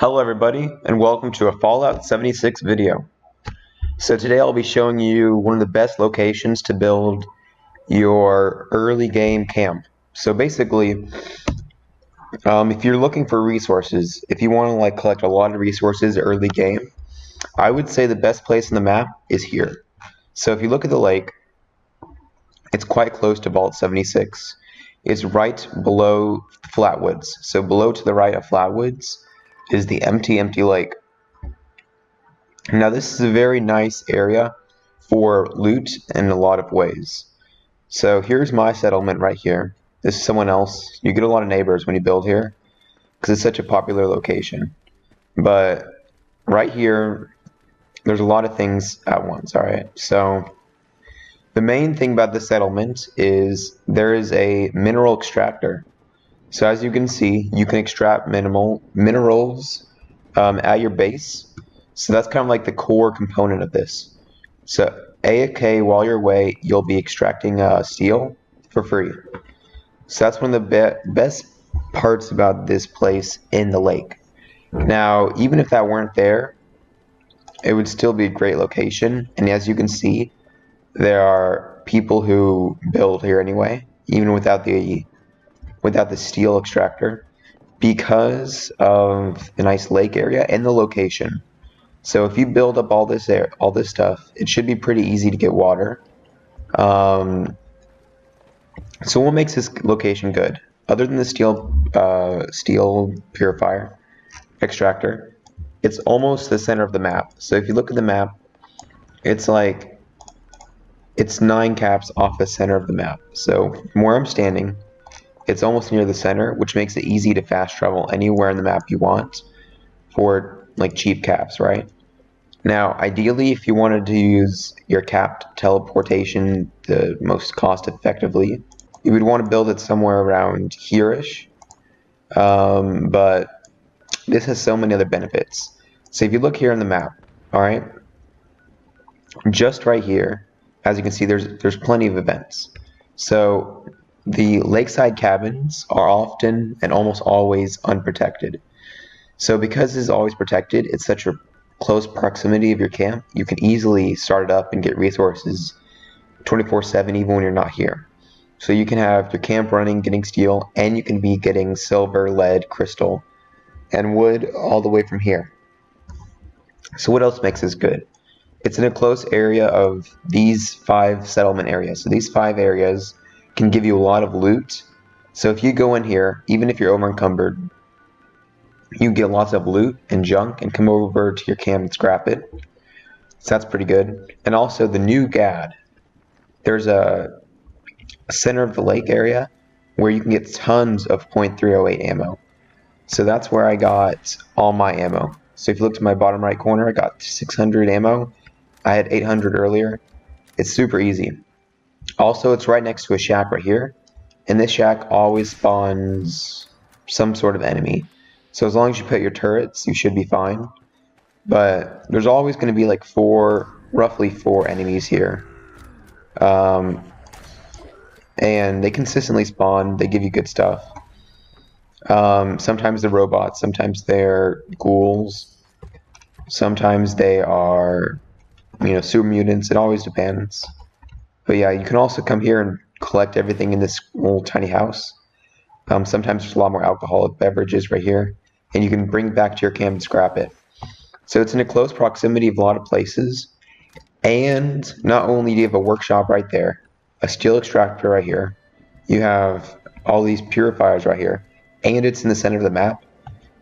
Hello everybody, and welcome to a Fallout 76 video. So today I'll be showing you one of the best locations to build your early game camp. So basically, if you're looking for resources, if you want to collect a lot of resources early game, I would say the best place on the map is here. So if you look at the lake, it's quite close to Vault 76. It's right below Flatwoods. So below to the right of Flatwoods is the empty lake. Now this is a very nice area for loot in a lot of ways. So here's my settlement right here. This is someone else. You get a lot of neighbors when you build here because it's such a popular location. But right here, there's a lot of things at once, alright? So the main thing about this settlement is there is a mineral extractor. So as you can see, you can extract minerals at your base. So that's kind of like the core component of this. So AFK while you're away, you'll be extracting steel for free. So that's one of the best parts about this place in the lake. Now, even if that weren't there, it would still be a great location. And as you can see, there are people who build here anyway, even without the steel extractor, because of the nice lake area and the location. So if you build up all this stuff, it should be pretty easy to get water. So what makes this location good, other than the steel purifier extractor? It's almost the center of the map. So if you look at the map, it's 9 caps off the center of the map. So from where I'm standing, it's almost near the center, which makes it easy to fast travel anywhere in the map you want for cheap caps, right? Now, ideally, if you wanted to use your capped teleportation the most cost effectively, you would want to build it somewhere around here-ish. But this has so many other benefits. So if you look here on the map, alright, just right here, as you can see, there's plenty of events. So the lakeside cabins are often and almost always unprotected. So because it's always protected, it's such a close proximity of your camp, you can easily start it up and get resources 24/7 even when you're not here. So you can have your camp running, getting steel, and you can be getting silver, lead, crystal, and wood all the way from here. So what else makes this good? It's in a close area of these 5 settlement areas. So these 5 areas can give you a lot of loot. So if you go in here, even if you're over encumbered, you get lots of loot and junk and come over to your camp and scrap it. So that's pretty good. And also the new GAD. There's a center of the lake area where you can get tons of .308 ammo. So that's where I got all my ammo. So if you look to my bottom right corner, I got 600 ammo. I had 800 earlier. It's super easy. Also, it's right next to a shack right here. And this shack always spawns some sort of enemy. So as long as you put your turrets, you should be fine. But there's always going to be roughly 4 enemies here. And they consistently spawn. They give you good stuff. Sometimes they're robots. Sometimes they're ghouls. Sometimes they are, super mutants. It always depends. But yeah, you can also come here and collect everything in this little tiny house. Sometimes there's a lot more alcoholic beverages right here, and you can bring back to your camp and scrap it. So it's in a close proximity of a lot of places, and not only do you have a workshop right there, a steel extractor right here, you have all these purifiers right here, and it's in the center of the map.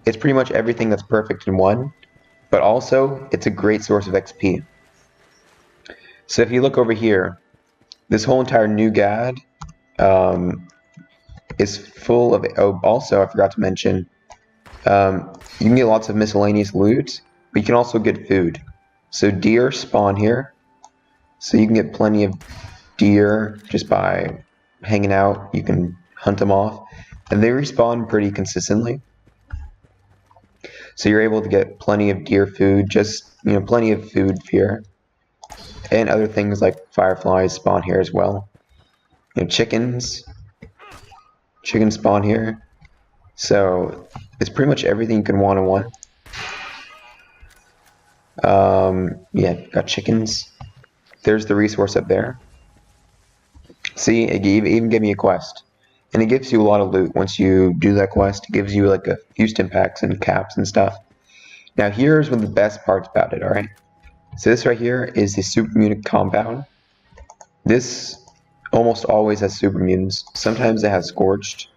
It's pretty much everything that's perfect in one, but also it's a great source of XP. So if you look over here, this whole entire new GAD is full of, also I forgot to mention, you can get lots of miscellaneous loot, but you can also get food. So deer spawn here, so you can get plenty of deer just by hanging out. You can hunt them off, and they respawn pretty consistently. So you're able to get plenty of deer food, plenty of food here. And other things like fireflies spawn here as well. Chickens spawn here. So it's pretty much everything you can want in one. Yeah, got chickens. There's the resource up there. See, it even gave me a quest. And it gives you a lot of loot. Once you do that quest, it gives you like a Houston packs and caps and stuff. Now here's one of the best parts about it, alright? So this right here is the super mutant compound. This almost always has super mutants. Sometimes it has scorched.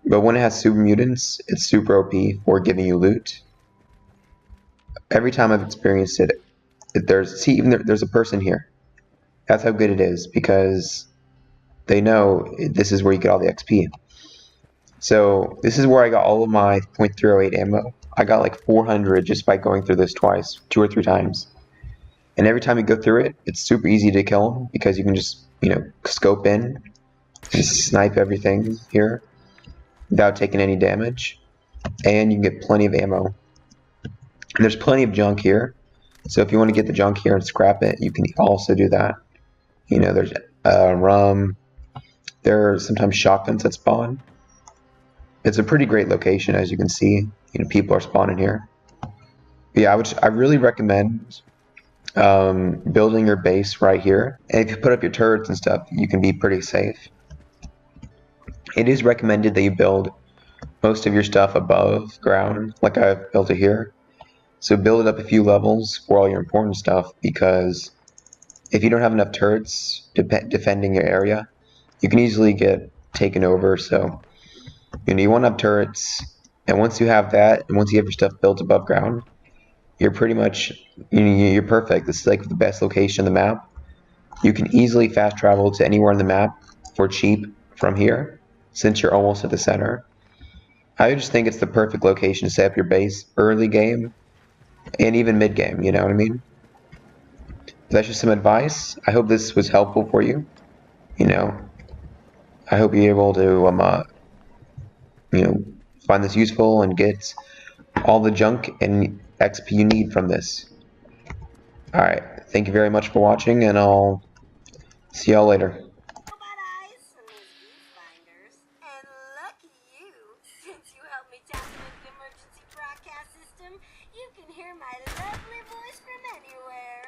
But when it has super mutants, it's super OP for giving you loot. Every time I've experienced it, there's a person here. That's how good it is, because they know this is where you get all the XP. So this is where I got all of my .308 ammo. I got like 400 just by going through this twice, 2 or 3 times. And every time you go through it, it's super easy to kill them because you can just, scope in and snipe everything here without taking any damage. And you can get plenty of ammo. And there's plenty of junk here. So if you want to get the junk here and scrap it, you can also do that. There's rum. There are sometimes shotguns that spawn. It's a pretty great location, as you can see. People are spawning here. But yeah, I really recommend building your base right here. And if you put up your turrets and stuff, you can be pretty safe. It is recommended that you build most of your stuff above ground, like I've built it here. So build it up a few levels for all your important stuff, because if you don't have enough turrets defending your area, you can easily get taken over. So you want to have turrets, and once you have that, and once you have your stuff built above ground, you're pretty much you're perfect. This is like the best location on the map. You can easily fast travel to anywhere on the map for cheap from here, since you're almost at the center. I just think it's the perfect location to set up your base early game and even mid game. You know what I mean? That's just some advice. I hope this was helpful for you. I hope you're able to find this useful and get all the junk and XP you need from this. Alright, thank you very much for watching, and I'll see y'all later. And lucky you, since you helped me tap into the emergency broadcast system, you can hear my lovely voice from anywhere.